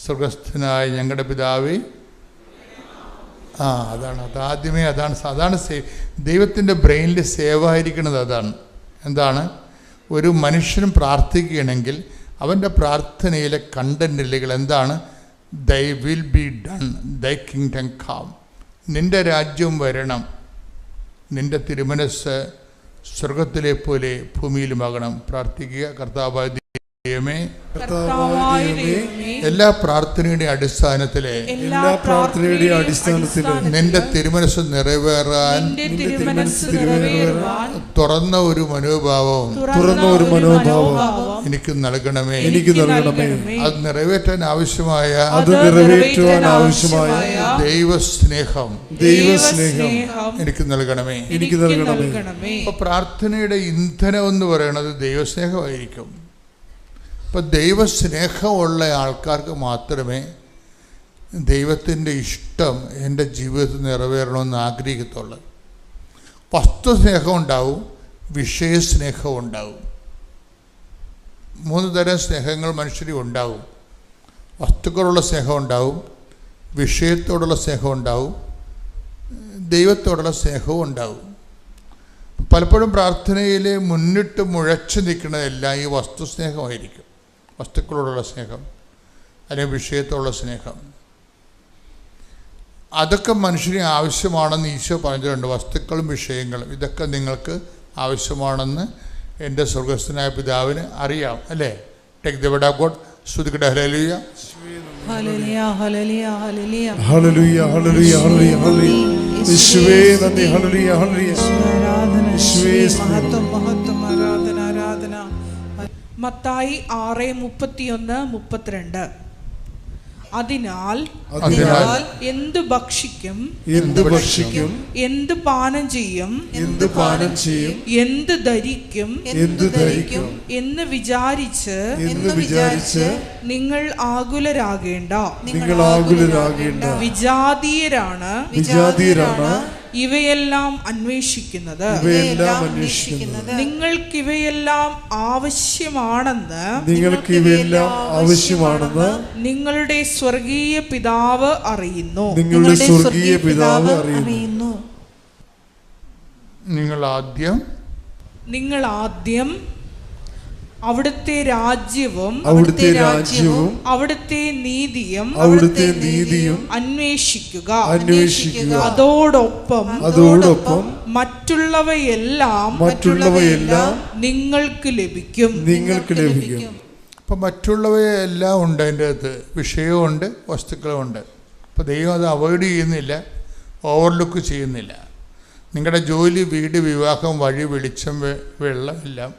സ്വർഗസ്ഥനായ ഞങ്ങളുടെ പിതാവേ. അതാണ് ദൈവത്തിൻ്റെ ബ്രെയിനിൽ സേവ് ആയിരിക്കുന്നത്. എന്താണ്? ഒരു മനുഷ്യൻ പ്രാർത്ഥിക്കുകയാണെങ്കിൽ അവൻ്റെ പ്രാർത്ഥനയിലെ കണ്ടന്റുകൾ എന്താണ്? Thy will be done, thy kingdom come, നിൻ്റെ രാജ്യം വരണം, നിൻ്റെ തിരുമനസ്സ് സ്വർഗത്തിലെ പോലെ ഭൂമിയിലുമാകണം. പ്രാർത്ഥിക്കുക. കർത്താവായ ദൈവമേ, എല്ലാ പ്രാർത്ഥനയുടെ അടിസ്ഥാനത്തിലെ നിന്റെ തിരുമനസ് നിറവേറാൻ തുറന്ന ഒരു മനോഭാവം എനിക്ക് നൽകണമേ. അത് നിറവേറ്റാൻ ആവശ്യമായ ദൈവസ്നേഹം എനിക്ക് നൽകണമേ. അപ്പൊ പ്രാർത്ഥനയുടെ ഇന്ധനം എന്ന് പറയുന്നത് ദൈവസ്നേഹമായിരിക്കും. അപ്പം ദൈവസ്നേഹമുള്ള ആൾക്കാർക്ക് മാത്രമേ ദൈവത്തിൻ്റെ ഇഷ്ടം എൻ്റെ ജീവിതത്തിൽ നിറവേറണമെന്ന് ആഗ്രഹിക്കത്തുള്ളൂ. വസ്തുസ്നേഹം ഉണ്ടാവും, വിഷയസ്നേഹം ഉണ്ടാവും. 3 തരം സ്നേഹങ്ങൾ മനുഷ്യരിൽ ഉണ്ടാവും. വസ്തുക്കളുള്ള സ്നേഹം ഉണ്ടാവും, വിഷയത്തോടുള്ള സ്നേഹം ഉണ്ടാവും, ദൈവത്തോടുള്ള സ്നേഹവും ഉണ്ടാവും. പലപ്പോഴും പ്രാർത്ഥനയിൽ മുന്നിട്ട് മുഴച്ചു നിൽക്കുന്നതെല്ലാം ഈ വസ്തുസ്നേഹമായിരിക്കും. വസ്തുക്കളോടുള്ള സ്നേഹം അല്ലെങ്കിൽ വിഷയത്തോടുള്ള സ്നേഹം, അതൊക്കെ മനുഷ്യന് ആവശ്യമാണെന്ന് ഈശോ പറഞ്ഞിട്ടുണ്ട്. വസ്തുക്കളും വിഷയങ്ങളും ഇതൊക്കെ നിങ്ങൾക്ക് ആവശ്യമാണെന്ന് എൻ്റെ സ്വർഗസ്ഥനായ പിതാവിന് അറിയാം, അല്ലേ? Take the word of God. സ്തുതിക്കട്ടെ. ഹല്ലേലൂയ, ഹല്ലേലൂയ, ഹല്ലേലൂയ, ഹല്ലേലൂയ, ഹല്ലേലൂയ, ഹല്ലേലൂയ, ഹല്ലേലൂയ. യേശുവേ നന്ദി. ഹല്ലേലൂയ, ഹല്ലേലൂയ. യേശുവേ മഹത്വം, മഹത്വം, ആരാധന, ആരാധന. മത്തായി 6:31-32. അതിനാൽ എന്ത് ഭക്ഷിക്കും, എന്ത് പാനം ചെയ്യും, എന്ത് ധരിക്കും എന്ന് വിചാരിച്ച് നിങ്ങൾ ആകുലരാകേണ്ട. വിജാതീയരാണ് ഇവയെല്ലാം അന്വേഷിക്കുന്നത്. നിങ്ങൾക്കിവയെല്ലാം ആവശ്യമാണെന്ന് നിങ്ങളുടെ സ്വർഗീയ പിതാവ് അറിയുന്നു. നിങ്ങൾ ആദ്യം അവിടുത്തെ രാജ്യവും അവിടുത്തെ നീതിയും അന്വേഷിക്കുക. അതോടൊപ്പം മറ്റുള്ളവയെല്ലാം നിങ്ങൾക്ക് ലഭിക്കും. അപ്പം മറ്റുള്ളവയെല്ലാം ഉണ്ട്. അതിൻ്റെ അകത്ത് വിഷയമുണ്ട്, വസ്തുക്കളുമുണ്ട്. അപ്പോൾ ദൈവം അത് അവോയ്ഡ് ചെയ്യുന്നില്ല, ഓവർലുക്ക് ചെയ്യുന്നില്ല. നിങ്ങളുടെ ജോലി, വീട്, വിവാഹം, വഴി, വെളിച്ചം, വെള്ളം എല്ലാം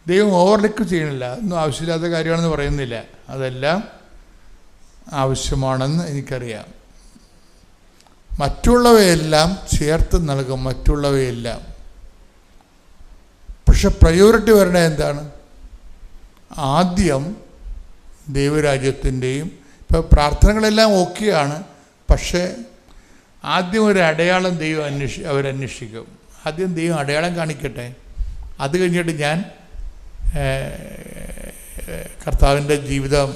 ദൈവം ഓവർലുക്ക് ചെയ്യണില്ല. ഒന്നും ആവശ്യമില്ലാത്ത കാര്യമാണെന്ന് പറയുന്നില്ല. അതെല്ലാം ആവശ്യമാണെന്ന് എനിക്കറിയാം. മറ്റുള്ളവയെല്ലാം ചേർത്ത് നൽകും, മറ്റുള്ളവയെല്ലാം. പക്ഷെ പ്രയോറിറ്റി വരണത് എന്താണ്? ആദ്യം ദൈവരാജ്യത്തിൻ്റെയും, ഇപ്പോൾ പ്രാർത്ഥനകളെല്ലാം ഓക്കെയാണ്, പക്ഷേ ആദ്യം ഒരു അടയാളം ദൈവം അവരന്വേഷിക്കും. ആദ്യം ദൈവം അടയാളം കാണിക്കട്ടെ, അത് കഴിഞ്ഞിട്ട് ഞാൻ കർത്താവിൻ്റെ ജീവിതം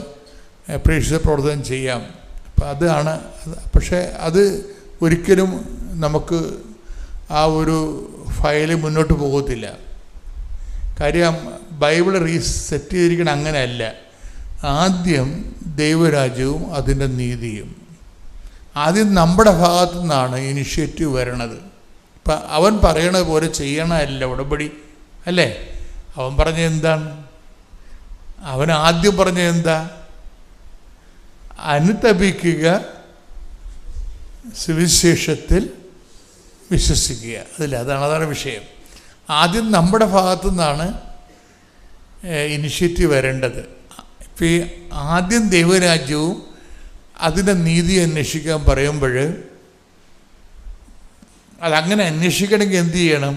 പ്രേക്ഷിത പ്രവർത്തനം ചെയ്യാം. അപ്പം അതാണ്. പക്ഷേ അത് ഒരിക്കലും നമുക്ക് ആ ഒരു ഫയല് മുന്നോട്ട് പോകത്തില്ല. കാര്യം ബൈബിൾ റീസെറ്റ് ചെയ്തിരിക്കണം അങ്ങനെയല്ല. ആദ്യം ദൈവരാജ്യവും അതിൻ്റെ നീതിയും. ആദ്യം നമ്മുടെ ഭാഗത്തു നിന്നാണ് ഇനിഷ്യേറ്റീവ് വരണത്. ഇപ്പം അവൻ പറയണത് പോലെ ചെയ്യണമല്ല ഉടമ്പടി, അല്ലേ? അവൻ പറഞ്ഞ എന്താണ്? അവൻ ആദ്യം പറഞ്ഞ എന്താ? അനുതപിക്കുക, സുവിശേഷത്തിൽ വിശ്വസിക്കുക. അതാണ് വിഷയം. ആദ്യം നമ്മുടെ ഭാഗത്തു നിന്നാണ് ഇനിഷ്യേറ്റീവ് വരേണ്ടത്. ഇപ്പം ഈ ആദ്യം ദൈവരാജ്യവും അതിൻ്റെ നീതി അന്വേഷിക്കാൻ പറയുമ്പോൾ അതങ്ങനെ അന്വേഷിക്കണമെങ്കിൽ എന്ത് ചെയ്യണം?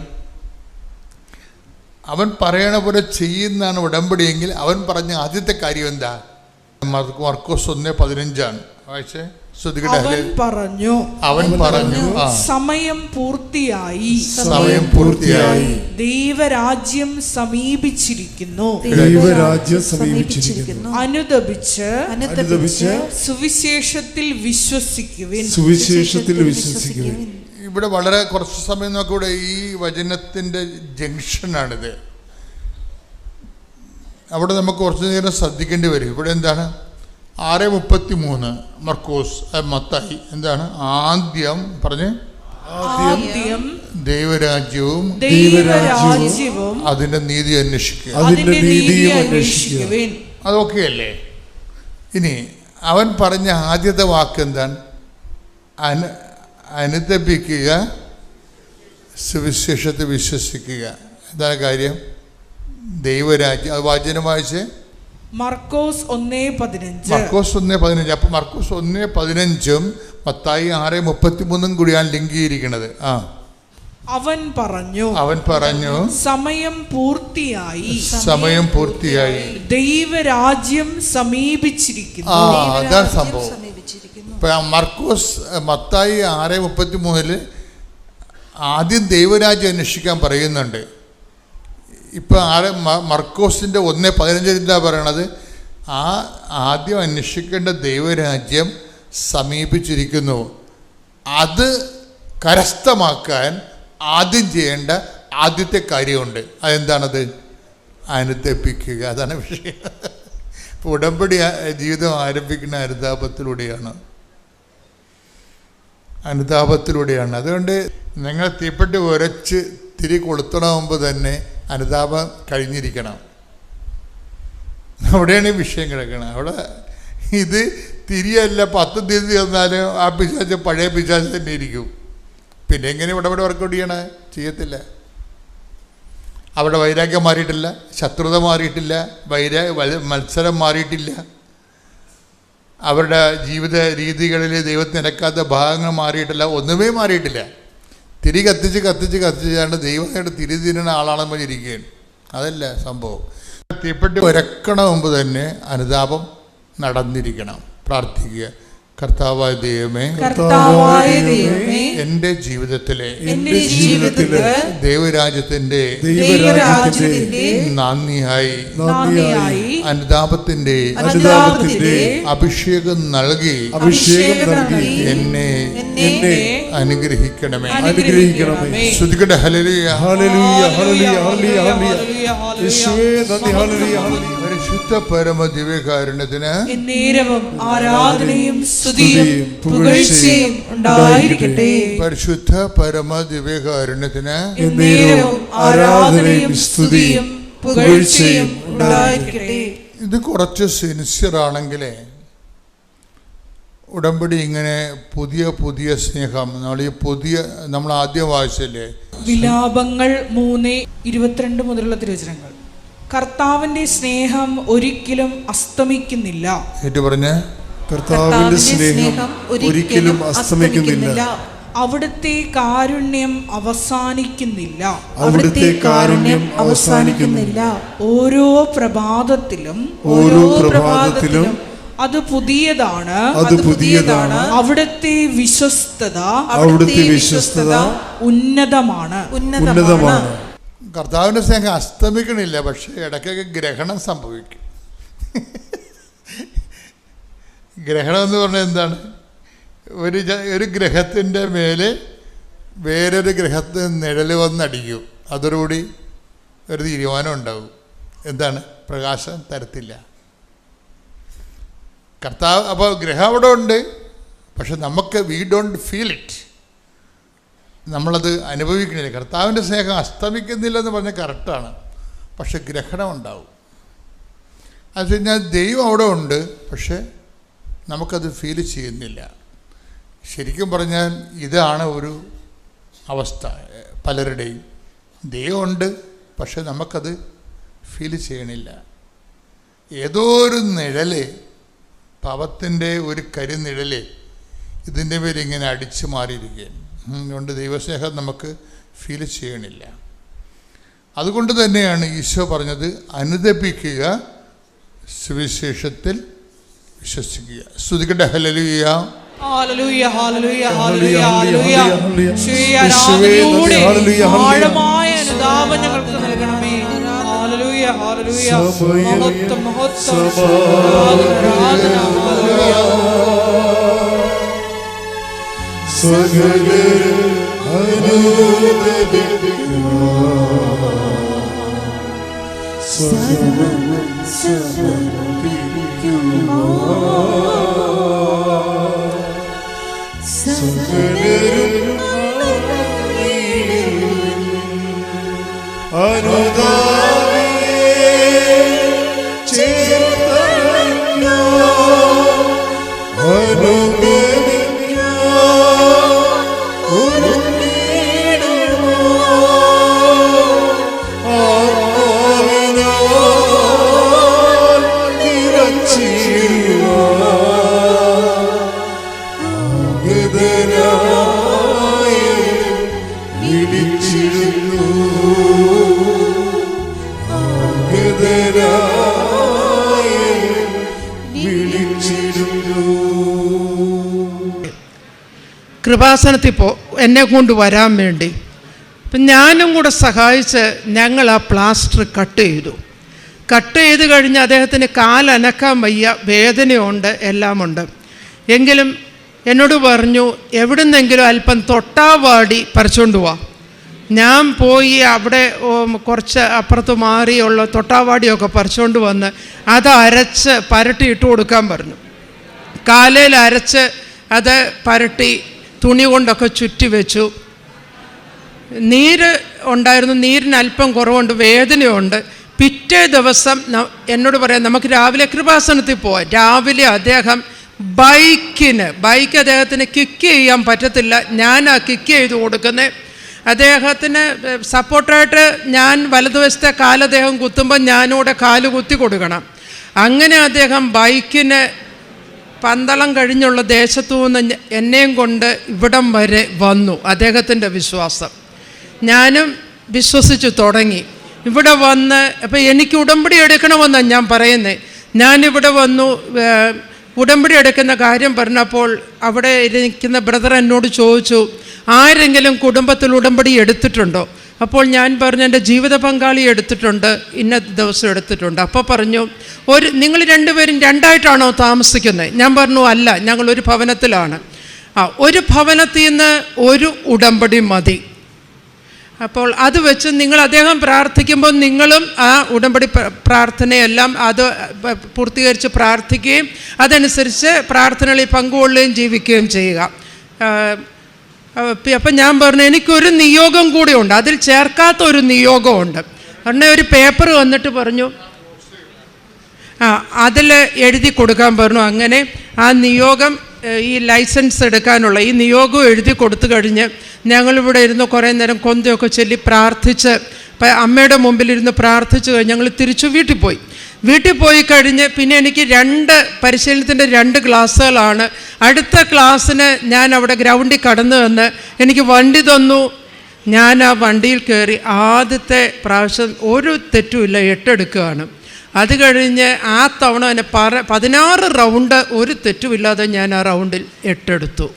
അവൻ പറയണ പോലെ ചെയ്യുന്നതാണ് ഉടമ്പടിയെങ്കിൽ അവൻ പറഞ്ഞ ആദ്യത്തെ കാര്യം എന്താ? മർക്കോസ് 1:15 വായിച്ചേ. അവൻ പറഞ്ഞു സമയം പൂർത്തിയായി, ദൈവരാജ്യം സമീപിച്ചിരിക്കുന്നു. അനുദപിച്ച് സുവിശേഷത്തിൽ വിശ്വസിക്കുവിൻ. ഇവിടെ വളരെ കുറച്ച് സമയം നോക്കൂടെ, ഈ വചനത്തിൻ്റെ ജംഗ്ഷനാണിത്. അവിടെ നമുക്ക് കുറച്ച് നേരം ശ്രദ്ധിക്കേണ്ടി വരും. ഇവിടെ എന്താണ് 6:33 മർക്കോസ് മത്തായി എന്താണ് ആദ്യം പറഞ്ഞ് ദൈവരാജ്യവും അതിന്റെ നീതി അന്വേഷിക്കുക. അതൊക്കെ അല്ലേ. ഇനി അവൻ പറഞ്ഞ ആദ്യത്തെ വാക്ക് എന്താണ്? അനുദപിക്കുക, സുവിശേഷത്തെ വിശ്വസിക്കുക. എന്താണ് കാര്യം? ദൈവരാജ്യം. അത് വാചനം വായിച്ച് മർക്കോസ് 1:15. അപ്പം മർക്കോസ് 1:15 മത്തായി 6:33 കൂടിയാണ് ലിങ്ക് ചെയ്തിരിക്കുന്നത്. അവൻ പറഞ്ഞു സമയം പൂർത്തിയായി, ദൈവരാജ്യം സമീപിച്ചിരിക്കുന്നു. അതാണ് സംഭവം. മർക്കോസ് മത്തായി 6:33 ആദ്യം ദൈവരാജ്യം അന്വേഷിക്കാൻ പറയുന്നുണ്ട്. ഇപ്പം മർക്കോസിൻ്റെ 1:15 എന്താ പറയണത്? ആദ്യം അന്വേഷിക്കേണ്ട ദൈവരാജ്യം സമീപിച്ചിരിക്കുന്നു. അത് കരസ്ഥമാക്കാൻ ആദ്യം ചെയ്യേണ്ട ആദ്യത്തെ കാര്യമുണ്ട്. അതെന്താണത്? അനുദപിക്കുക. അതാണ് വിഷയം. ഇപ്പോൾ ഉടമ്പടി ജീവിതം ആരംഭിക്കുന്ന അനുതാപത്തിലൂടെയാണ്. അതുകൊണ്ട് നിങ്ങൾ തീപ്പെട്ടി ഉരച്ച് തിരി കൊളുത്തണ മുമ്പ് തന്നെ അനുതാപം കഴിഞ്ഞിരിക്കണം. അവിടെയാണ് ഈ വിഷയം കിടക്കുന്നത്. അവിടെ ഇത് തിരിയല്ല 10 തിരി തന്നാലും ആ പിശാച് പഴയ പിശാച് തന്നെ ഇരിക്കും. പിന്നെ എങ്ങനെ ഇവിടെ വർക്കൗട്ട് ചെയ്യണേ? ചെയ്യത്തില്ല. അവിടെ വൈരാഗ്യം മാറിയിട്ടില്ല, ശത്രുത മാറിയിട്ടില്ല, മത്സരം മാറിയിട്ടില്ല, അവരുടെ ജീവിത രീതികളിൽ ദൈവത്തിന് നിരക്കാത്ത ഭാഗങ്ങൾ മാറിയിട്ടില്ല, ഒന്നുമേ മാറിയിട്ടില്ല. തിരി കത്തിച്ചാണ്ട് ദൈവമായിട്ട് തിരി തിരുന്ന ആളാണെന്ന് ഇരിക്കുകയാണ്. അതല്ല സംഭവം. തീപ്പെട്ടി ഉരക്കണ മുമ്പ് തന്നെ അനുതാപം നടന്നിരിക്കണം. പ്രാർത്ഥിക്കുക. കർത്താവായ ദൈവമേ, എൻ്റെ ജീവിതത്തിലെ ദൈവരാജ്യത്തിന്റെ നന്ദിയായി അനുതാപത്തിന്റെ അഭിഷേകം നൽകി എന്നെ അനുഗ്രഹിക്കണമേ. ശ്രുതികട്ടെ. ഹല്ലേലൂയ, ഹല്ലേലൂയ, ഹല്ലേലൂയ, ഹല്ലേലൂയ. പരിശുദ്ധ പരമ ദിവ്യകാരുണ്യത്തിന് എന്നേരവും ആരാധനയും സ്തുതിയും പുകഴ്ചയും ഉണ്ടായിരിക്കട്ടെ. പരിശുദ്ധ പരമ ദിവ്യകാരുണ്യത്തിന് എന്നേരവും ആരാധനയും സ്തുതിയും പുകഴ്ചയും ഉണ്ടായിരിക്കട്ടെ. ഇത് കുറച്ച് സിൻസിയർ ആണെങ്കിലേ ഉടമ്പടി ഇങ്ങനെ പുതിയ സ്നേഹം നമ്മൾ ആദ്യം വായിച്ചല്ലേ വിലാപങ്ങൾ 3:22 മുതലുള്ള തിരുവചനങ്ങൾ. കർത്താവിന്റെ സ്നേഹം ഒരിക്കലും അസ്തമിക്കുന്നില്ല. കർത്താവിന്റെ സ്നേഹം ഒരിക്കലും അസ്തമിക്കുന്നില്ല. അവിടുത്തെ കാരുണ്യം അവസാനിക്കുന്നില്ല. ഓരോ പ്രഭാതത്തിലും അത് പുതിയതാണ്. അവിടുത്തെ വിശ്വസ്തത ഉന്നതമാണ്. കർത്താവിൻ്റെ സ്നേഹം അസ്തമിക്കണില്ല, പക്ഷേ ഇടയ്ക്കൊക്കെ ഗ്രഹണം സംഭവിക്കും. ഗ്രഹണം എന്ന് പറഞ്ഞാൽ എന്താണ്? ഒരു ഗ്രഹത്തിൻ്റെ മേലെ വേറൊരു ഗ്രഹത്തിന് നിഴൽ വന്നടിക്കും. അതോടുകൂടി ഒരു തീരുമാനം ഉണ്ടാവും. എന്താണ്? പ്രകാശം തരത്തില്ല. കർത്താവ് അപ്പോൾ ഗ്രഹം അവിടെ ഉണ്ട്, പക്ഷെ നമുക്ക് വി ഡോണ്ട് ഫീൽ ഇറ്റ്. നമ്മളത് അനുഭവിക്കണില്ല. കർത്താവിൻ്റെ സ്നേഹം അസ്തമിക്കുന്നില്ലെന്ന് പറഞ്ഞാൽ കറക്റ്റാണ്, പക്ഷെ ഗ്രഹണം ഉണ്ടാവും. അത് കഴിഞ്ഞാൽ ദൈവം അവിടെ ഉണ്ട്, പക്ഷെ നമുക്കത് ഫീൽ ചെയ്യുന്നില്ല. ശരിക്കും പറഞ്ഞാൽ ഇതാണ് ഒരു അവസ്ഥ പലരുടെയും. ദൈവമുണ്ട്, പക്ഷെ നമുക്കത് ഫീൽ ചെയ്യണില്ല. ഏതോ ഒരു നിഴല്, പാപത്തിൻ്റെ ഒരു കരിനിഴല് ഇതിൻ്റെ പേര് ഇങ്ങനെ അടിച്ചു മാറിയിരിക്കുകയാണ്. അതുകൊണ്ട് ദൈവസ്നേഹം നമുക്ക് ഫീൽ ചെയ്യണില്ല. അതുകൊണ്ട് തന്നെയാണ് ഈശോ പറഞ്ഞത് അനുദപിക്കുക, സുവിശേഷത്തിൽ വിശ്വസിക്കുക. സ്തുതിക്കട്ടെ. ഹല്ലേലൂയ. ഹല്ലേലൂയ, ഹല്ലേലൂയ, ഹല്ലേലൂയ, ഹല്ലേലൂയ. യേശുവേ, ആരാധനയോടെ ആഴമായ അനുതാപം ഞങ്ങൾക്ക് നൽകണമേ. ഹല്ലേലൂയ, ഹല്ലേലൂയ. മഹത്വം, മഹത്വം, ആരാധന, ഹല്ലേലൂയ. സകലരും കൃപാസനത്തിൽ എന്നെ കൊണ്ട് വരാൻ വേണ്ടി അപ്പം ഞാനും കൂടെ സഹായിച്ച് ഞങ്ങൾ ആ പ്ലാസ്റ്റർ കട്ട് ചെയ്ത് കഴിഞ്ഞ് അദ്ദേഹത്തിന് കാലനക്കാൻ വയ്യ, വേദനയുണ്ട്, എല്ലാമുണ്ട്. എങ്കിലും എന്നോട് പറഞ്ഞു എവിടുന്നെങ്കിലും അല്പം തൊട്ടാവാടി പറിച്ചുകൊണ്ട് പോവാം. ഞാൻ പോയി അവിടെ കുറച്ച് അപ്പുറത്ത് മാറിയുള്ള തൊട്ടാവാടിയൊക്കെ പറിച്ചുകൊണ്ട് വന്ന് അത് അരച്ച് പരട്ടി ഇട്ട് കൊടുക്കാൻ പറഞ്ഞു. കാലയിൽ അരച്ച് അത് പരട്ടി തുണി കൊണ്ടൊക്കെ ചുറ്റി വെച്ചു. നീര് ഉണ്ടായിരുന്നു, നീരിന് അല്പം കുറവുണ്ട്, വേദനയുണ്ട്. പിറ്റേ ദിവസം എന്നോട് പറയാം നമുക്ക് രാവിലെ കൃപാസനത്തിൽ പോവാം. രാവിലെ അദ്ദേഹം ബൈക്ക് അദ്ദേഹത്തിന് കിക്ക് ചെയ്യാൻ പറ്റത്തില്ല, ഞാൻ കിക്ക് ചെയ്ത് കൊടുക്കുന്നത്. അദ്ദേഹത്തിന് സപ്പോർട്ടായിട്ട് ഞാൻ വലതുവശത്തെ കാല് അദ്ദേഹം കുത്തുമ്പോൾ ഞാനൂടെ കാല് കുത്തി കൊടുക്കണം. അങ്ങനെ അദ്ദേഹം ബൈക്കിന് പന്തളം കഴിഞ്ഞുള്ള ദേശത്തു നിന്ന് എന്നെയും കൊണ്ട് ഇവിടം വരെ വന്നു. അദ്ദേഹത്തിൻ്റെ വിശ്വാസം ഞാനും വിശ്വസിച്ച് തുടങ്ങി. ഇവിടെ വന്ന് അപ്പം എനിക്ക് ഉടമ്പടി എടുക്കണമെന്നാണ് ഞാൻ പറയുന്നത്. ഞാനിവിടെ വന്നു ഉടമ്പടി എടുക്കുന്ന കാര്യം പറഞ്ഞപ്പോൾ അവിടെ ഇരിക്കുന്ന ബ്രദർ എന്നോട് ചോദിച്ചു, ആരെങ്കിലും കുടുംബത്തിൽ ഉടമ്പടി എടുത്തിട്ടുണ്ടോ? അപ്പോൾ ഞാൻ പറഞ്ഞു എൻ്റെ ജീവിത പങ്കാളി എടുത്തിട്ടുണ്ട്, ഇന്ന ദിവസം എടുത്തിട്ടുണ്ട്. അപ്പോൾ പറഞ്ഞു നിങ്ങൾ രണ്ടുപേരും രണ്ടായിട്ടാണോ താമസിക്കുന്നത്? ഞാൻ പറഞ്ഞു അല്ല, ഞങ്ങളൊരു ഭവനത്തിലാണ്. ഒരു ഭവനത്തിൽ നിന്ന് ഒരു ഉടമ്പടി മതി. അപ്പോൾ അത് വെച്ച് നിങ്ങൾ അദ്ദേഹം പ്രാർത്ഥിക്കുമ്പോൾ നിങ്ങളും ആ ഉടമ്പടി പ്രാർത്ഥനയെല്ലാം അത് പൂർത്തീകരിച്ച് പ്രാർത്ഥിക്കുകയും അതനുസരിച്ച് പ്രാർത്ഥനകളിൽ പങ്കുകൊള്ളുകയും ജീവിക്കുകയും ചെയ്യുക. അപ്പം ഞാൻ പറഞ്ഞു എനിക്കൊരു നിയോഗം കൂടി ഉണ്ട്, അതിൽ ചേർക്കാത്ത ഒരു നിയോഗമുണ്ട്. ഉടനെ ഒരു പേപ്പർ വന്നിട്ട് പറഞ്ഞു അതിൽ എഴുതി കൊടുക്കാൻ പറഞ്ഞു. അങ്ങനെ ആ നിയോഗം ഈ ലൈസൻസ് എടുക്കാനുള്ള ഈ നിയോഗം എഴുതി കൊടുത്തു കഴിഞ്ഞ് ഞങ്ങളിവിടെ ഇരുന്ന് കുറേ നേരം കൊന്തയൊക്കെ ചൊല്ലി പ്രാർത്ഥിച്ച് അമ്മയുടെ മുമ്പിലിരുന്ന് പ്രാർത്ഥിച്ച് കഴിഞ്ഞ് ഞങ്ങൾ തിരിച്ചു വീട്ടിൽ പോയി കഴിഞ്ഞ് പിന്നെ എനിക്ക് പരിശീലനത്തിൻ്റെ 2 ക്ലാസ്സുകളാണ്. അടുത്ത ക്ലാസ്സിന് ഞാൻ അവിടെ ഗ്രൗണ്ടിൽ കടന്നു വന്ന് എനിക്ക് വണ്ടി തന്നു. ഞാൻ ആ വണ്ടിയിൽ കയറി ആദ്യത്തെ പ്രാവശ്യം ഒരു തെറ്റുമില്ല 8 എടുക്കുകയാണ്. അത് കഴിഞ്ഞ് ആ തവണ തന്നെ 16 റൗണ്ട് ഒരു തെറ്റുമില്ലാതെ ഞാൻ ആ റൗണ്ടിൽ 8 എടുത്തു.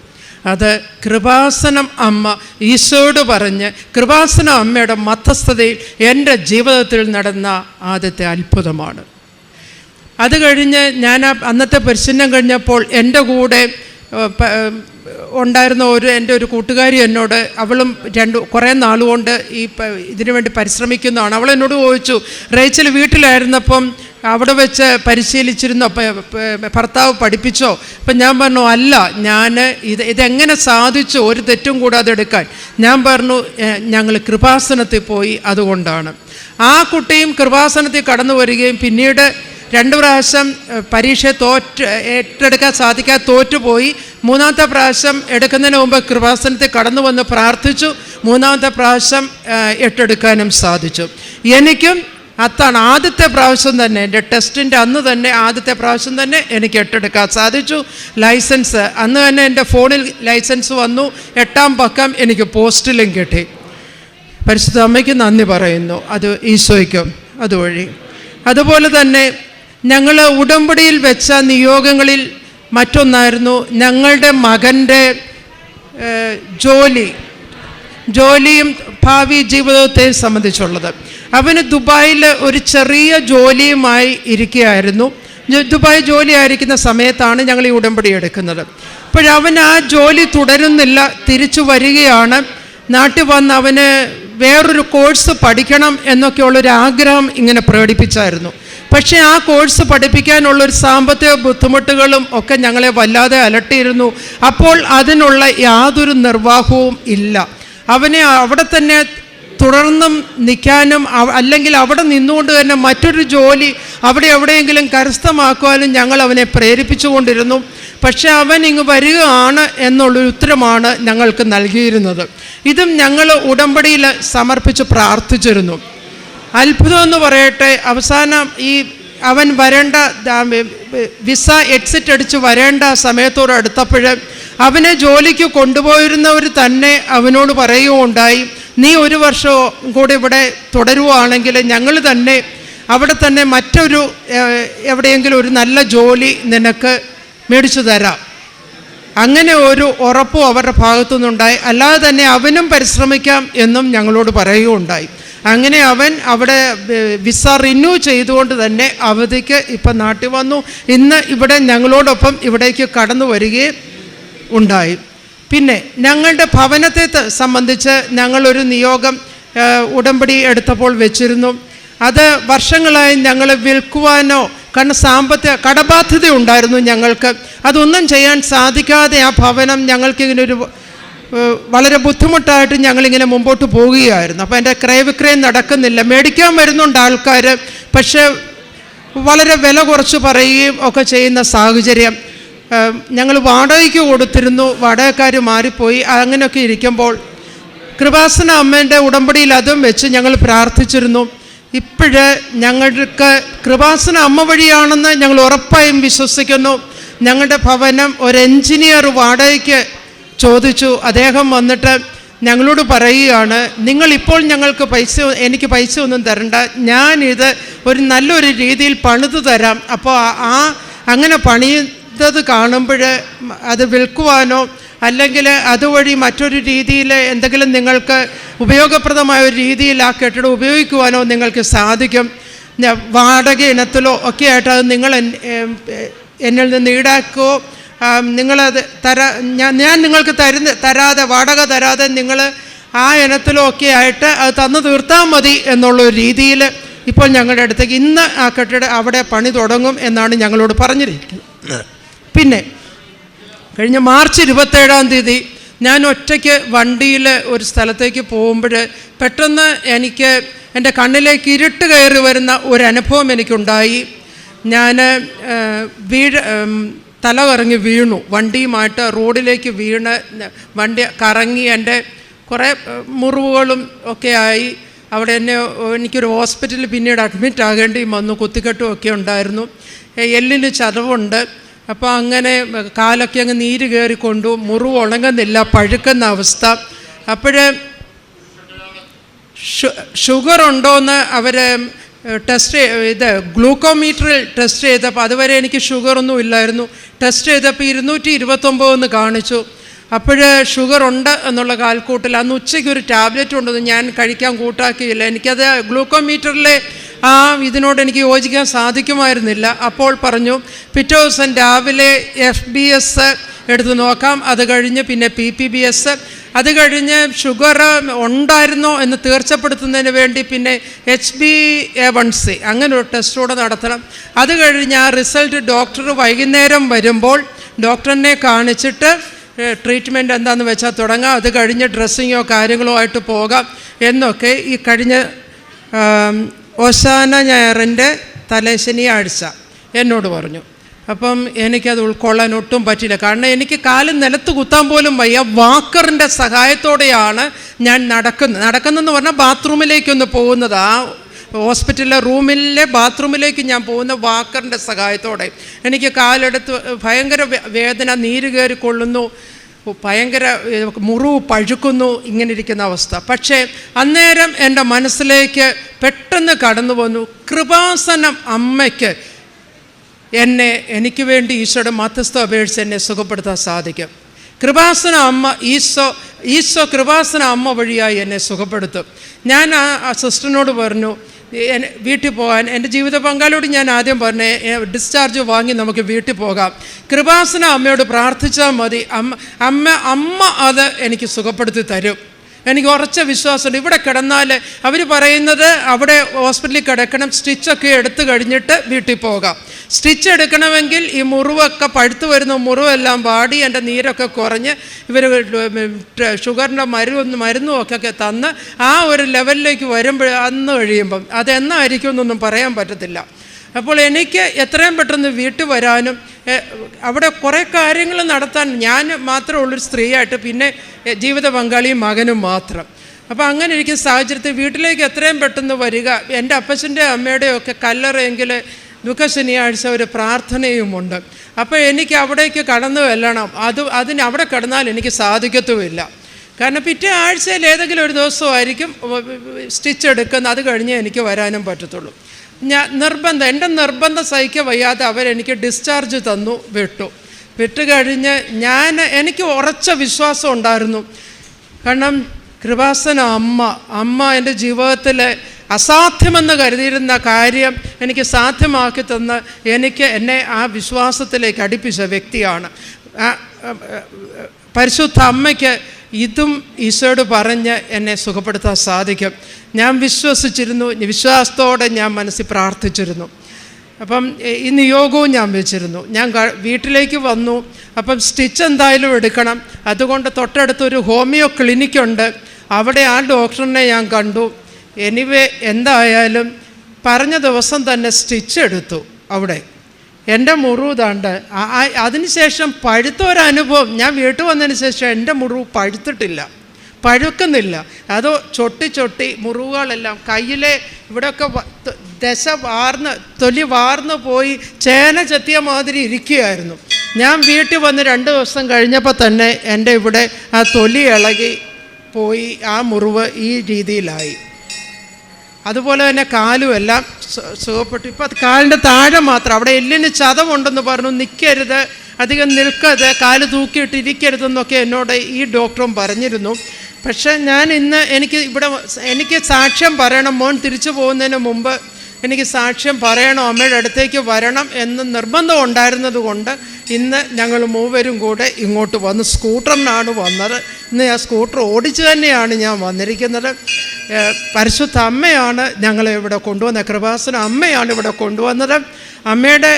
അത് കൃപാസനം അമ്മ ഈശോയോട് പറഞ്ഞ് കൃപാസനം അമ്മയുടെ മധ്യസ്ഥതയിൽ എൻ്റെ ജീവിതത്തിൽ നടന്ന ആദ്യത്തെ അത്ഭുതമാണ്. അത് കഴിഞ്ഞ് ഞാൻ അന്നത്തെ പരിശീലനം കഴിഞ്ഞപ്പോൾ എൻ്റെ കൂടെ ഉണ്ടായിരുന്ന എൻ്റെ ഒരു കൂട്ടുകാരി എന്നോട്, അവളും കുറേ നാളുകൊണ്ട് ഇതിനു വേണ്ടി പരിശ്രമിക്കുന്നതാണ്. അവൾ എന്നോട് ചോദിച്ചു, റേച്ചൽ വീട്ടിലായിരുന്നപ്പം അവിടെ വെച്ച് പരിശീലിച്ചിരുന്നോ, ഭർത്താവ് പഠിപ്പിച്ചോ? അപ്പം ഞാൻ പറഞ്ഞു അല്ല, ഞാൻ ഇതെങ്ങനെ സാധിച്ചു ഒരു തെറ്റും കൂടാതെ എടുക്കാൻ? ഞാൻ പറഞ്ഞു ഞങ്ങൾ കൃപാസനത്തിൽ പോയി, അതുകൊണ്ടാണ്. ആ കുട്ടിയും കൃപാസനത്തിൽ കടന്നു വരികയും പിന്നീട് 2 പ്രാവശ്യം പരീക്ഷ ഏറ്റെടുക്കാൻ സാധിക്കാതെ തോറ്റുപോയി. 3ാമത്തെ പ്രാവശ്യം എടുക്കുന്നതിന് മുമ്പ് കൃപാസനത്തിൽ കടന്നു വന്ന് പ്രാർത്ഥിച്ചു. 3ാമത്തെ പ്രാവശ്യം ഏറ്റെടുക്കാനും സാധിച്ചു. എനിക്കും അതാണ് ആദ്യത്തെ പ്രാവശ്യം തന്നെ, എൻ്റെ ടെസ്റ്റിൻ്റെ അന്ന് തന്നെ ആദ്യത്തെ പ്രാവശ്യം തന്നെ എനിക്ക് ഏറ്റെടുക്കാൻ സാധിച്ചു. ലൈസൻസ് അന്ന് തന്നെ എൻ്റെ ഫോണിൽ ലൈസൻസ് വന്നു. 8ാം പക്കം എനിക്ക് പോസ്റ്റിലും കിട്ടി. പരിശുദ്ധ അമ്മയ്ക്ക് നന്ദി പറയുന്നു, അത് ഈശോയ്ക്കും അതുവഴി. അതുപോലെ തന്നെ ഞങ്ങൾ ഉടമ്പടിയിൽ വെച്ച നിയോഗങ്ങളിൽ മറ്റൊന്നായിരുന്നു ഞങ്ങളുടെ മകൻ്റെ ജോലിയും ഭാവി ജീവിതത്തെയും സംബന്ധിച്ചുള്ളത്. അവന് ദുബായിൽ ഒരു ചെറിയ ജോലിയുമായി ഇരിക്കുകയായിരുന്നു. ദുബായ് ജോലി ആയിരിക്കുന്ന സമയത്താണ് ഞങ്ങൾ ഈ ഉടമ്പടി എടുക്കുന്നത്. അപ്പോഴവൻ ആ ജോലി തുടരുന്നില്ല, തിരിച്ചു വരികയാണ്. നാട്ടിൽ വന്ന് അവന് വേറൊരു കോഴ്സ് പഠിക്കണം എന്നൊക്കെയുള്ളൊരു ആഗ്രഹം ഇങ്ങനെ പ്രകടിപ്പിച്ചായിരുന്നു. പക്ഷേ ആ കോഴ്സ് പഠിപ്പിക്കാനുള്ളൊരു സാമ്പത്തിക ബുദ്ധിമുട്ടുകളും ഒക്കെ ഞങ്ങളെ വല്ലാതെ അലട്ടിയിരുന്നു. അപ്പോൾ അതിനുള്ള യാതൊരു നിർവാഹവും ഇല്ല. അവനെ അവിടെ തന്നെ തുടർന്നും നിൽക്കാനും അല്ലെങ്കിൽ അവിടെ നിന്നുകൊണ്ട് തന്നെ മറ്റൊരു ജോലി അവിടെ എവിടെയെങ്കിലും കരസ്ഥമാക്കുവാനും ഞങ്ങൾ അവനെ പ്രേരിപ്പിച്ചുകൊണ്ടിരുന്നു. പക്ഷെ അവൻ ഇങ്ങ് വരികയാണ് എന്നുള്ളൊരു ഉത്തരമാണ് ഞങ്ങൾക്ക് നൽകിയിരുന്നത്. ഇതും ഞങ്ങൾ ഉടമ്പടിയിൽ സമർപ്പിച്ച് പ്രാർത്ഥിച്ചിരുന്നു. അത്ഭുതം എന്ന് പറയട്ടെ, അവസാനം അവൻ വരേണ്ട വിസ എക്സിറ്റ് അടിച്ച് വരേണ്ട സമയത്തോട് അടുത്തപ്പോൾ അവനെ ജോലിക്ക് കൊണ്ടുപോയിരുന്നവർ തന്നെ അവനോട് പറയുകയുണ്ടായി, നീ 1 വർഷം കൂടി ഇവിടെ തുടരുവാണെങ്കിൽ ഞങ്ങൾ തന്നെ അവിടെ തന്നെ മറ്റൊരു എവിടെയെങ്കിലും ഒരു നല്ല ജോലി നിനക്ക് മേടിച്ചു തരാം. അങ്ങനെ ഒരു ഉറപ്പും അവരുടെ ഭാഗത്തു നിന്നുണ്ടായി. അല്ലാതെ തന്നെ അവനും പരിശ്രമിക്കാം എന്നും ഞങ്ങളോട് പറയുകയുണ്ടായി. അങ്ങനെ അവൻ അവിടെ വിസ റിന്യൂ ചെയ്തുകൊണ്ട് തന്നെ അവധിക്ക് ഇപ്പം നാട്ടിൽ വന്നു. ഇന്ന് ഇവിടെ ഞങ്ങളോടൊപ്പം ഇവിടേക്ക് കടന്നു വരികയും ഉണ്ടായി. പിന്നെ ഞങ്ങളുടെ ഭവനത്തെ സംബന്ധിച്ച് ഞങ്ങളൊരു നിയോഗം ഉടമ്പടി എടുത്തപ്പോൾ വെച്ചിരുന്നു. അത് വർഷങ്ങളായി ഞങ്ങൾ വിൽക്കുവാനോ, കാരണം സാമ്പത്തിക കടബാധ്യത ഉണ്ടായിരുന്നു ഞങ്ങൾക്ക്. അതൊന്നും ചെയ്യാൻ സാധിക്കാതെ ആ ഭവനം ഞങ്ങൾക്കിങ്ങനെ ഒരു വളരെ ബുദ്ധിമുട്ടായിട്ട് ഞങ്ങളിങ്ങനെ മുമ്പോട്ട് പോവുകയായിരുന്നു. അപ്പോൾ എൻ്റെ ക്രയവിക്രയം നടക്കുന്നില്ല. മേടിക്കാൻ വരുന്നുണ്ട് ആൾക്കാർ, പക്ഷേ വളരെ വില കുറച്ച് പറയുകയും ഒക്കെ ചെയ്യുന്ന സാഹചര്യം. ഞങ്ങൾ വാടകയ്ക്ക് കൊടുത്തിരുന്നു, വാടകക്കാർ മാറിപ്പോയി. അങ്ങനെയൊക്കെ ഇരിക്കുമ്പോൾ കൃപാസന അമ്മേൻ്റെ ഉടമ്പടിയിൽ അതും വെച്ച് ഞങ്ങൾ പ്രാർത്ഥിച്ചിരുന്നു. ഇപ്പോഴ് ഞങ്ങൾക്ക് കൃപാസന അമ്മ വഴിയാണെന്ന് ഞങ്ങൾ ഉറപ്പായും വിശ്വസിക്കുന്നു. ഞങ്ങളുടെ ഭവനം ഒരു എൻജിനീയർ വാടകയ്ക്ക് ചോദിച്ചു. അദ്ദേഹം വന്നിട്ട് ഞങ്ങളോട് പറയുകയാണ്, നിങ്ങളിപ്പോൾ ഞങ്ങൾക്ക് എനിക്ക് പൈസ ഒന്നും തരണ്ട, ഞാനിത് ഒരു നല്ലൊരു രീതിയിൽ പണിത് തരാം. അപ്പോൾ അങ്ങനെ പണിതത് കാണുമ്പോൾ അത് വിൽക്കുവാനോ അല്ലെങ്കിൽ അതുവഴി മറ്റൊരു രീതിയിൽ എന്തെങ്കിലും നിങ്ങൾക്ക് ഉപയോഗപ്രദമായ ഒരു രീതിയിൽ ആ കെട്ടിടം ഉപയോഗിക്കുവാനോ നിങ്ങൾക്ക് സാധിക്കും. വാടക ഇനത്തിലോ ഒക്കെ ആയിട്ട് അത് നിങ്ങൾ എന്നിൽ നിന്ന് ഈടാക്കുകയോ നിങ്ങളത് ഞാൻ നിങ്ങൾക്ക് തരാതെ വാടക തരാതെ നിങ്ങൾ ആ ഇനത്തിലോ ഒക്കെ ആയിട്ട് അത് തന്നു തീർത്താൽ മതി എന്നുള്ളൊരു രീതിയിൽ ഇപ്പോൾ ഞങ്ങളുടെ അടുത്തേക്ക് ഇന്ന് ആ കെട്ടിടം അവിടെ പണി തുടങ്ങും എന്നാണ് ഞങ്ങളോട് പറഞ്ഞിരിക്കുന്നത്. പിന്നെ കഴിഞ്ഞ മാർച്ച് 27-ാം തീയതി ഞാൻ ഒറ്റയ്ക്ക് വണ്ടിയിൽ ഒരു സ്ഥലത്തേക്ക് പോകുമ്പോൾ പെട്ടെന്ന് എനിക്ക് എൻ്റെ കണ്ണിലേക്ക് ഇരുട്ട് കയറി വരുന്ന ഒരു അനുഭവം എനിക്കുണ്ടായി. ഞാൻ തല കറങ്ങി വീണു. വണ്ടിയുമായിട്ട് റോഡിലേക്ക് വീണ് വണ്ടി കറങ്ങി എൻ്റെ കുറേ മുറിവുകളും ഒക്കെ ആയി. അവിടെ എനിക്കൊരു ഹോസ്പിറ്റലിൽ പിന്നീട് അഡ്മിറ്റ് ആകേണ്ടി വന്നു. കുത്തിക്കെട്ടും ഒക്കെ ഉണ്ടായിരുന്നു. എല്ലിന് ചതവുണ്ട്. അപ്പോൾ അങ്ങനെ കാലൊക്കെ അങ്ങ് നീര് കയറിക്കൊണ്ടു, മുറിവ് ഉണങ്ങുന്നില്ല, പഴുക്കുന്ന അവസ്ഥ. അപ്പോൾ ഷുഗർ ഉണ്ടോയെന്ന് അവർ ഗ്ലൂക്കോമീറ്ററിൽ ടെസ്റ്റ് ചെയ്തപ്പോൾ അതുവരെ എനിക്ക് ഷുഗറൊന്നും ഇല്ലായിരുന്നു. ടെസ്റ്റ് ചെയ്തപ്പോൾ 229 കാണിച്ചു. അപ്പോൾ ഷുഗർ ഉണ്ട് എന്നുള്ള കാൽക്കൂട്ടിൽ അന്ന് ഉച്ചയ്ക്ക് ഒരു ടാബ്ലറ്റ് ഉണ്ടെന്ന് ഞാൻ കഴിക്കാൻ കൂട്ടാക്കിയില്ല. എനിക്കത് ഗ്ലൂക്കോമീറ്ററിലെ ഇതിനോട് എനിക്ക് യോജിക്കാൻ സാധിക്കുമായിരുന്നില്ല. അപ്പോൾ പറഞ്ഞു പിറ്റേ ദിവസം രാവിലെ FBS എടുത്ത് നോക്കാം, അത് കഴിഞ്ഞ് പിന്നെ PPBS, അത് കഴിഞ്ഞ് ഷുഗർ ഉണ്ടായിരുന്നോ എന്ന് തീർച്ചപ്പെടുത്തുന്നതിന് വേണ്ടി പിന്നെ HbA1c അങ്ങനെ ഒരു ടെസ്റ്റോടെ നടത്തണം. അത് കഴിഞ്ഞ് ആ റിസൾട്ട് ഡോക്ടർ വൈകുന്നേരം വരുമ്പോൾ ഡോക്ടറിനെ കാണിച്ചിട്ട് ട്രീറ്റ്മെൻറ്റ് എന്താണെന്ന് വെച്ചാൽ തുടങ്ങാം. അത് കഴിഞ്ഞ് ഡ്രസ്സിങ്ങോ കാര്യങ്ങളോ ആയിട്ട് പോകാം എന്നൊക്കെ ഈ കഴിഞ്ഞ ഓശാന ഞായറിൻ്റെ ശനിയാഴ്ച എന്നോട് പറഞ്ഞു. അപ്പം എനിക്കത് ഉൾക്കൊള്ളാൻ ഒട്ടും പറ്റില്ല. കാരണം എനിക്ക് കാല് നിലത്ത് കുത്താൻ പോലും വയ്യ. വാക്കറിൻ്റെ സഹായത്തോടെയാണ് ഞാൻ നടക്കുന്നതെന്ന് പറഞ്ഞാൽ ബാത്റൂമിലേക്കൊന്ന് പോകുന്നത്. ആ ഹോസ്പിറ്റലിലെ റൂമിലെ ബാത്റൂമിലേക്ക് ഞാൻ പോകുന്ന വാക്കറിൻ്റെ സഹായത്തോടെ. എനിക്ക് കാലെടുത്ത് ഭയങ്കര വേദന, നീര് കയറി കൊള്ളുന്നു, ഭയങ്കര മുറിവ് പഴുക്കുന്നു, ഇങ്ങനെ ഇരിക്കുന്ന അവസ്ഥ. പക്ഷേ അന്നേരം എൻ്റെ മനസ്സിലേക്ക് പെട്ടെന്ന് കടന്നു വന്നു, കൃപാസനം അമ്മയ്ക്ക് എനിക്ക് വേണ്ടി ഈശോയുടെ മധ്യസ്ഥ അപേക്ഷിച്ച് എന്നെ സുഖപ്പെടുത്താൻ സാധിക്കും. കൃപാസന അമ്മ ഈശോ കൃപാസന അമ്മ വഴിയായി എന്നെ സുഖപ്പെടുത്തും. ഞാൻ ആ സിസ്റ്ററിനോട് പറഞ്ഞു വീട്ടിൽ പോകാൻ. എൻ്റെ ജീവിത പങ്കാളിയോട് ഞാൻ ആദ്യം പറഞ്ഞേ ഡിസ്ചാർജ് വാങ്ങി നമുക്ക് വീട്ടിൽ പോകാം, കൃപാസന അമ്മയോട് പ്രാർത്ഥിച്ചാൽ മതി, അമ്മ അത് എനിക്ക് സുഖപ്പെടുത്തി തരും. എനിക്ക് ഉറച്ച വിശ്വാസമുണ്ട്. ഇവിടെ കിടന്നാൽ അവർ പറയുന്നത് അവിടെ ഹോസ്പിറ്റലിൽ കിടക്കണം, സ്റ്റിച്ചൊക്കെ എടുത്തു കഴിഞ്ഞിട്ട് വീട്ടിൽ പോകാം. സ്റ്റിച്ച് എടുക്കണമെങ്കിൽ ഈ മുറിവൊക്കെ പഴുത്തു വരുന്ന മുറിവെല്ലാം വാടി എൻ്റെ നീരൊക്കെ കുറഞ്ഞ് ഇവർ ഷുഗറിൻ്റെ മരുന്നും ഒക്കെ തന്ന് ആ ഒരു ലെവലിലേക്ക് അന്ന് കഴിയുമ്പം അതെന്നായിരിക്കും എന്നൊന്നും പറയാൻ പറ്റത്തില്ല. അപ്പോൾ എനിക്ക് എത്രയും പെട്ടെന്ന് വീട്ടിൽ വരാനും അവിടെ കുറേ കാര്യങ്ങൾ നടത്താൻ ഞാൻ മാത്രമുള്ളൊരു സ്ത്രീയായിട്ട് പിന്നെ ജീവിത പങ്കാളിയും മകനും മാത്രം. അപ്പോൾ അങ്ങനെ ഇരിക്കുന്ന സാഹചര്യത്തിൽ വീട്ടിലേക്ക് എത്രയും പെട്ടെന്ന് വരിക. എൻ്റെ അപ്പച്ചൻ്റെ അമ്മയുടെയും ഒക്കെ കല്ലറയെങ്കിൽ ദുഃഖ ശനിയാഴ്ച ഒരു പ്രാർത്ഥനയുമുണ്ട്. അപ്പോൾ എനിക്ക് അവിടേക്ക് കടന്നു വെല്ലണം. അതിന് അവിടെ കിടന്നാൽ എനിക്ക് സാധിക്കത്തുമില്ല. കാരണം പിറ്റേ ആഴ്ചയിൽ ഏതെങ്കിലും ഒരു ദിവസമായിരിക്കും സ്റ്റിച്ച് എടുക്കുന്നത്. അത് കഴിഞ്ഞേ എനിക്ക് വരാനും പറ്റത്തുള്ളൂ. എൻ്റെ നിർബന്ധം സഹിക്കാൻ വയ്യാതെ അവരെനിക്ക് ഡിസ്ചാർജ് തന്നു, വിട്ടു കഴിഞ്ഞ് എനിക്ക് ഉറച്ച വിശ്വാസം ഉണ്ടായിരുന്നു. കാരണം കൃപാസന അമ്മ എൻ്റെ ജീവിതത്തിൽ അസാധ്യമെന്ന് കരുതിയിരുന്ന കാര്യം എനിക്ക് സാധ്യമാക്കി തന്ന് എന്നെ ആ വിശ്വാസത്തിലേക്ക് അടുപ്പിച്ച വ്യക്തിയാണ്. പരിശുദ്ധ അമ്മയ്ക്ക് ഇതും ഈശോയോട് പറഞ്ഞ് എന്നെ സുഖപ്പെടുത്താൻ സാധിക്കും. ഞാൻ വിശ്വസിച്ചിരുന്നു, വിശ്വാസത്തോടെ ഞാൻ മനസ്സിൽ പ്രാർത്ഥിച്ചിരുന്നു. അപ്പം ഈ നിയോഗവും ഞാൻ വെച്ചിരുന്നു. ഞാൻ വീട്ടിലേക്ക് വന്നു. അപ്പം സ്റ്റിച്ച് എന്തായാലും എടുക്കണം. അതുകൊണ്ട് തൊട്ടടുത്തൊരു ഹോമിയോ ക്ലിനിക്കുണ്ട്, അവിടെ ആ ഡോക്ടറിനെ ഞാൻ കണ്ടു. എനിവേ എന്തായാലും പറഞ്ഞ ദിവസം തന്നെ സ്റ്റിച്ച് എടുത്തു. അവിടെ എൻ്റെ മുറിവ് താണ്ട് അതിനുശേഷം പഴുത്തൊരനുഭവം. ഞാൻ വീട്ടിൽ വന്നതിന് ശേഷം എൻ്റെ മുറിവ് പഴുക്കുന്നില്ല. അതോ ചൊട്ടി മുറിവുകളെല്ലാം കയ്യിലെ ഇവിടെയൊക്കെ തൊലി വാർന്ന് പോയി ചേന ചെത്തിയ മാതിരി ഇരിക്കുകയായിരുന്നു. ഞാൻ വീട്ടിൽ വന്ന് 2 ദിവസം കഴിഞ്ഞപ്പോൾ തന്നെ എൻ്റെ ഇവിടെ ആ തൊലി ഇളകി പോയി, ആ മുറിവ് ഈ രീതിയിലായി. അതുപോലെ തന്നെ കാലും എല്ലാം സുഖപ്പെട്ടു. ഇപ്പം കാലിൻ്റെ താഴെ മാത്രം അവിടെ എല്ലിന് ചതവുണ്ടെന്ന് പറഞ്ഞു. നിൽക്കരുത്, അധികം നിൽക്കരുത്, കാല് തൂക്കിയിട്ടിരിക്കരുതെന്നൊക്കെ എന്നോട് ഈ ഡോക്ടറും പറഞ്ഞിരുന്നു. പക്ഷേ ഞാൻ ഇന്ന് എനിക്ക് സാക്ഷ്യം പറയണം. മോൻ തിരിച്ചു പോകുന്നതിന് മുമ്പ് എനിക്ക് സാക്ഷ്യം പറയണം, അമ്മയുടെ അടുത്തേക്ക് വരണം എന്ന് നിർബന്ധം ഉണ്ടായിരുന്നത് കൊണ്ട് ഇന്ന് ഞങ്ങൾ മൂവരും കൂടെ ഇങ്ങോട്ട് വന്നു. സ്കൂട്ടറിനാണ് വന്നത്. ഇന്ന് ഞാൻ സ്കൂട്ടർ ഓടിച്ച് തന്നെയാണ് ഞാൻ വന്നിരിക്കുന്നത്. പരിശുദ്ധ അമ്മയാണ് ഞങ്ങളെ ഇവിടെ കൊണ്ടുവന്നത്. കൃപാസന അമ്മയാണ് ഇവിടെ കൊണ്ടുവന്നത്. അമ്മയുടെ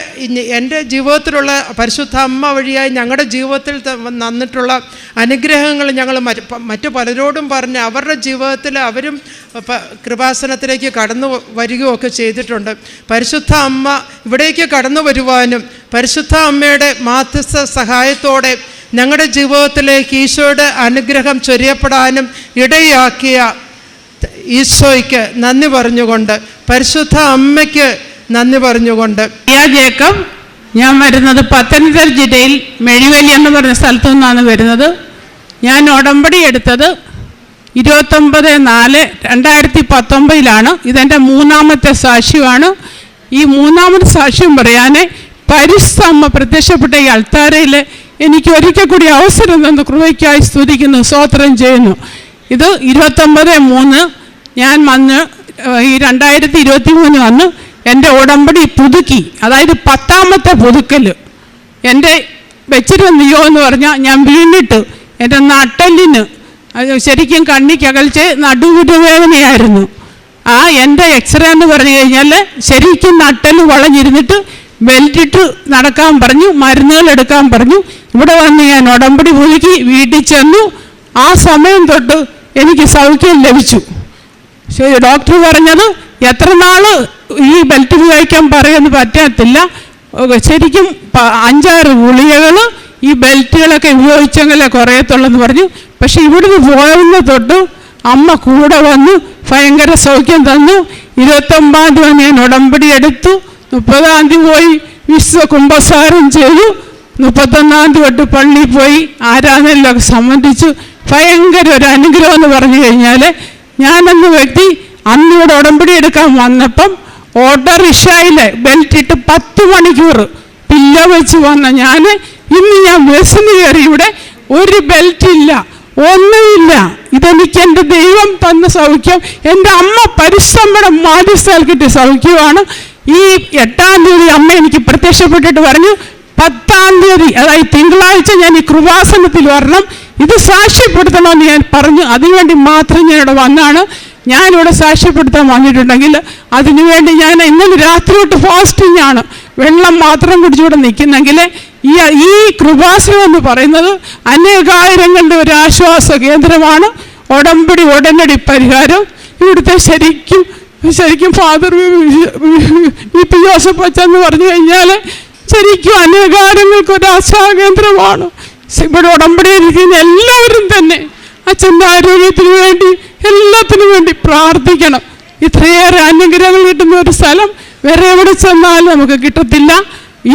എൻ്റെ ജീവിതത്തിലുള്ള പരിശുദ്ധ അമ്മ വഴിയായി ഞങ്ങളുടെ ജീവിതത്തിൽ വന്നിട്ടുള്ള അനുഗ്രഹങ്ങൾ ഞങ്ങൾ മറ്റു പലരോടും പറഞ്ഞ് അവരുടെ ജീവിതത്തിൽ അവരും കൃപാസനത്തിലേക്ക് കടന്നു വരികയൊക്കെ ചെയ്തിട്ടുണ്ട്. പരിശുദ്ധ അമ്മ ഇവിടേക്ക് കടന്നു വരുവാനും പരിശുദ്ധ അമ്മയുടെ മാധ്യസ്ഥ സഹായത്തോടെ ഞങ്ങളുടെ ജീവിതത്തിലേക്ക് ഈശോയുടെ അനുഗ്രഹം ചൊരിയപ്പെടാനും ഇടയാക്കിയ ഈശോയ്ക്ക് നന്ദി പറഞ്ഞുകൊണ്ട്, പരിശുദ്ധ അമ്മയ്ക്ക് നന്ദി പറഞ്ഞുകൊണ്ട്. ജേക്കബ്, ഞാൻ വരുന്നത് പത്തനംതിട്ട ജില്ലയിൽ മെഴിവേലി എന്ന് പറഞ്ഞ സ്ഥലത്തു നിന്നാണ് വരുന്നത്. ഞാൻ ഉടമ്പടി എടുത്തത് 29/4/2019 ഇതെൻ്റെ 3ാമത്തെ സാക്ഷ്യമാണ്. ഈ 3ാമത്തെ സാക്ഷ്യം പറയാൻ പരിശുദ്ധ അമ്മ പ്രത്യക്ഷപ്പെട്ട ഈ അൾത്താരയിൽ എനിക്ക് ഒരിക്കൽ കൂടി അവസരം തന്നു. കൃപയ്ക്കായി സ്തുതിക്കുന്നു, സ്തോത്രം ചെയ്യുന്നു. ഇത് 29/3 ഞാൻ വന്ന് ഈ 2023 വന്ന് എൻ്റെ ഉടമ്പടി പുതുക്കി. അതായത് 10ാമത്തെ പുതുക്കൽ. എൻ്റെ വെച്ചിരുന്ന നിയോഗം എന്ന് പറഞ്ഞാൽ ഞാൻ വീണിട്ട് എൻ്റെ നട്ടെല്ലിന് ശരിക്കും കണ്ണിക്കകൽച്ച് നടുവുവേദനയായിരുന്നു. എൻ്റെ എക്സ്റേ എന്ന് പറഞ്ഞു കഴിഞ്ഞാൽ ശരിക്കും നട്ടെല്ല് വളഞ്ഞിരുന്നിട്ട് ബെൽറ്റിട്ട് നടക്കാൻ പറഞ്ഞു, മരുന്നുകൾ എടുക്കാൻ പറഞ്ഞു. ഇവിടെ വന്ന് ഞാൻ ഉടമ്പടി പുതുക്കി വീട്ടിൽ ചെന്നു. ആ സമയം തൊട്ട് എനിക്ക് സൗഖ്യം ലഭിച്ചു. ഡോക്ടർ പറഞ്ഞത് എത്ര നാൾ ഈ ബെൽറ്റ് ഉപയോഗിക്കാൻ പറയുമെന്ന് പറ്റത്തില്ല. ശരിക്കും 5-6 ഗുളികകൾ ഈ ബെൽറ്റുകളൊക്കെ ഉപയോഗിച്ചെങ്കിലേ കുറയത്തുള്ളെന്ന് പറഞ്ഞു. പക്ഷെ ഇവിടുന്ന് പോയതിന് തൊട്ട് അമ്മ കൂടെ വന്നു ഭയങ്കര സൗഖ്യം തന്നു. 29-ാം തീയതി ഞാൻ ഉടമ്പടി എടുത്തു. 30-ാം തീയതി പോയി വിശ്വ കുംഭസാരം ചെയ്തു. 31-ാം തീയതി തൊട്ട് പള്ളിയിൽ പോയി ആരാധനയിലൊക്കെ സംബന്ധിച്ചു. ഭയങ്കര ഒരു അനുഗ്രഹം എന്ന് പറഞ്ഞു കഴിഞ്ഞാൽ, ഞാനെന്ന വ്യക്തി അന്നിവിടെ ഉടമ്പടി എടുക്കാൻ വന്നപ്പം ഓട്ടോറിക്ഷയിൽ ബെൽറ്റിട്ട് 10 മണിക്കൂർ പില്ല വെച്ച് വന്ന ഞാൻ ഇന്ന് ഞാൻ ബസ്സിന് കയറി, ഇവിടെ ഒരു ബെൽറ്റ് ഇല്ല, ഒന്നുമില്ല. ഇതെനിക്ക് എൻ്റെ ദൈവം തന്ന സൗഖ്യം. എൻ്റെ അമ്മ പരിശ്രമയുടെ മാധ്യസ്ഥയിൽ കിട്ടിയ സൗഖ്യമാണ്. ഈ 8-ാം തീയതി അമ്മ എനിക്ക് പ്രത്യക്ഷപ്പെട്ടിട്ട് പറഞ്ഞു, 10-ാം തീയതി അതായത് തിങ്കളാഴ്ച ഞാൻ ഈ കൃപാസനത്തിൽ വരണം, ഇത് സാക്ഷ്യപ്പെടുത്തണമെന്ന് ഞാൻ പറഞ്ഞു. അതിനുവേണ്ടി മാത്രം ഞാൻ ഇവിടെ വന്നാണ്. ഞാനിവിടെ സാക്ഷ്യപ്പെടുത്താൻ വന്നിട്ടുണ്ടെങ്കിൽ അതിനുവേണ്ടി ഞാൻ ഇന്നലെ രാത്രി തൊട്ട് ഫാസ്റ്റിംഗ് ആണ്. വെള്ളം മാത്രം കുടിച്ചുകൂടെ നിൽക്കുന്നെങ്കിൽ ഈ കൃപാസനം എന്ന് പറയുന്നത് അനേകായിരങ്ങളുടെ ഒരു ആശ്വാസ കേന്ദ്രമാണ്. ഉടനടി പരിഹാരം. ഇവിടുത്തെ ശരിക്കും ഫാദർ പി ജോസഫ് അച്ഛൻ പറഞ്ഞു കഴിഞ്ഞാൽ ശരിക്കും അനേകായിരങ്ങൾക്ക് ഒരു ആശ്വാസകേന്ദ്രമാണ്. ഇവിടെ ഉടമ്പടിയിരിക്കുന്ന എല്ലാവരും തന്നെ അച്ഛൻ്റെ ആരോഗ്യത്തിന് വേണ്ടി എല്ലാത്തിനും വേണ്ടി പ്രാർത്ഥിക്കണം. ഇത്രയേറെ അനുഗ്രഹങ്ങൾ കിട്ടുന്ന ഒരു സ്ഥലം വേറെ എവിടെ ചെന്നാലും നമുക്ക് കിട്ടത്തില്ല.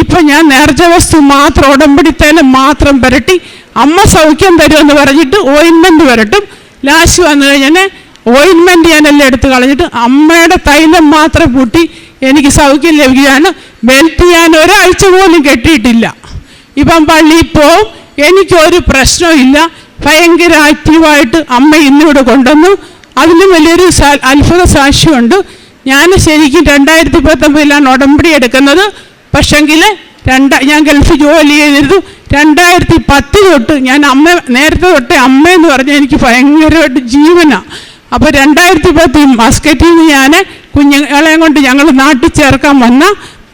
ഇപ്പം ഞാൻ നേർച്ച വസ്തു മാത്രം ഉടമ്പടി തൈലം മാത്രം പുരട്ടി അമ്മ സൗഖ്യം തരുമെന്ന് പറഞ്ഞിട്ട് ഓയിൻമെൻറ്റ് പുരട്ടും. ലാസ്റ്റ് വന്നു കഴിഞ്ഞാൽ ഓയിൻമെൻറ്റ് ഞാനെല്ലാം എടുത്ത് കളഞ്ഞിട്ട് അമ്മയുടെ തൈലം മാത്രം പൂട്ടി എനിക്ക് സൗഖ്യം ലഭിക്കുകയാണ്. ബെൽറ്റ് ഞാൻ ഒരാഴ്ച പോലും കെട്ടിയിട്ടില്ല. ഇപ്പം പള്ളിയിൽ പോവും, എനിക്കൊരു പ്രശ്നമില്ല. ഭയങ്കര ആക്റ്റീവായിട്ട് അമ്മ ഇന്നിവിടെ കൊണ്ടുവന്നു. അതിലും വലിയൊരു അത്ഭുത സാക്ഷ്യമുണ്ട്. ഞാൻ ശരിക്കും 2019 ഉടമ്പടി എടുക്കുന്നത്. പക്ഷെങ്കിൽ ഞാൻ ഗൾഫ് ജോലി ചെയ്തിരുന്നു. 2010 തൊട്ട് ഞാൻ നേരത്തെ തൊട്ടേ അമ്മയെന്ന് പറഞ്ഞാൽ എനിക്ക് ഭയങ്കരമായിട്ട് ജീവനാണ്. അപ്പോൾ 2010 മസ്കറ്റിൽ നിന്ന് ഞാൻ കുഞ്ഞുങ്ങളെയും കൊണ്ട് ഞങ്ങൾ നാട്ടിൽ ചേർക്കാൻ വന്ന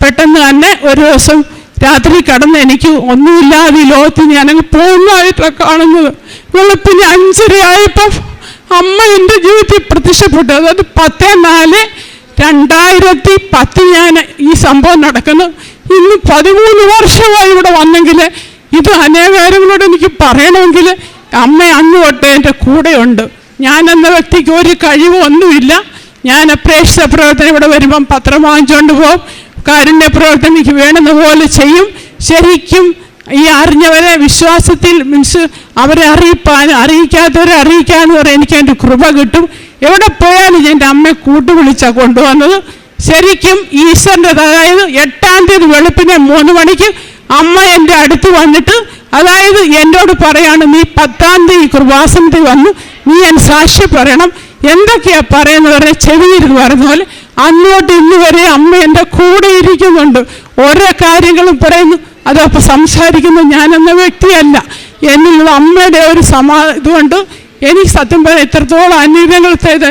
പെട്ടെന്ന് തന്നെ ഒരു ദിവസം രാത്രി കടന്ന് എനിക്ക് ഒന്നുമില്ലാതെ ഈ ലോകത്ത് ഞാനങ്ങ് പോകുന്നതായിട്ടാണ് കാണുന്നത്. വെളുപ്പിന് 5:30 ആയപ്പോൾ അമ്മ എൻ്റെ ജീവിതത്തിൽ പ്രത്യക്ഷപ്പെട്ടു. അതായത് 10/4/2010 ഞാൻ ഈ സംഭവം നടക്കുന്നു. ഇന്ന് 13 വർഷമായി ഇവിടെ വന്നെങ്കിൽ ഇത് അനേകാര്യങ്ങളോട് എനിക്ക് പറയണമെങ്കിൽ അമ്മ അന്ന് തൊട്ട് എൻ്റെ കൂടെയുണ്ട്. ഞാനെന്ന വ്യക്തിക്ക് ഒരു കഴിവൊന്നുമില്ല. ഞാൻ പ്രേക്ഷിത പ്രവർത്തനം ഇവിടെ വരുമ്പം പത്രം വാങ്ങിച്ചുകൊണ്ട് പോകും. കാരുണ്യ പ്രവർത്തനം എനിക്ക് വേണമെന്ന പോലെ ചെയ്യും. ശരിക്കും ഈ അറിഞ്ഞവരെ വിശ്വാസത്തിൽ മീൻസ് അവരെ അറിയിക്കാത്തവരെ അറിയിക്കാന്ന് പറയാൻ എനിക്ക് എൻ്റെ കൃപ കിട്ടും. എവിടെ പോയാലും എൻ്റെ അമ്മയെ കൂട്ടുവിളിച്ചാണ് കൊണ്ടുവന്നത്. ശരിക്കും ഈശ്വരൻ്റെ അതായത് 8-ാം തീയതി വെളുപ്പിനെ 3 മണിക്ക് അമ്മ എൻ്റെ അടുത്ത് വന്നിട്ട് അതായത് എന്നോട് പറയാണ്, നീ 10-ാം തീയതി കൃപാസനത്തിൽ വന്നു, നീ ഞാൻ സാക്ഷ്യം പറയണം. എന്തൊക്കെയാണ് പറയുന്നവരെ ചെവിയിരുന്ന് പറയുന്ന പോലെ അന്നോട്ട് ഇന്ന് വരെ അമ്മ എൻ്റെ കൂടെ ഇരിക്കുന്നുണ്ട്. ഓരോ കാര്യങ്ങളും പറയുന്നു. അതപ്പോൾ സംസാരിക്കുന്ന ഞാനെന്ന വ്യക്തിയല്ല, എന്നിലുള്ള അമ്മയുടെ ഒരു ഇതുകൊണ്ട് എനിക്ക് സത്യം പറയാൻ ഇത്രത്തോളം അനുഗ്രഹങ്ങൾ ചെയ്ത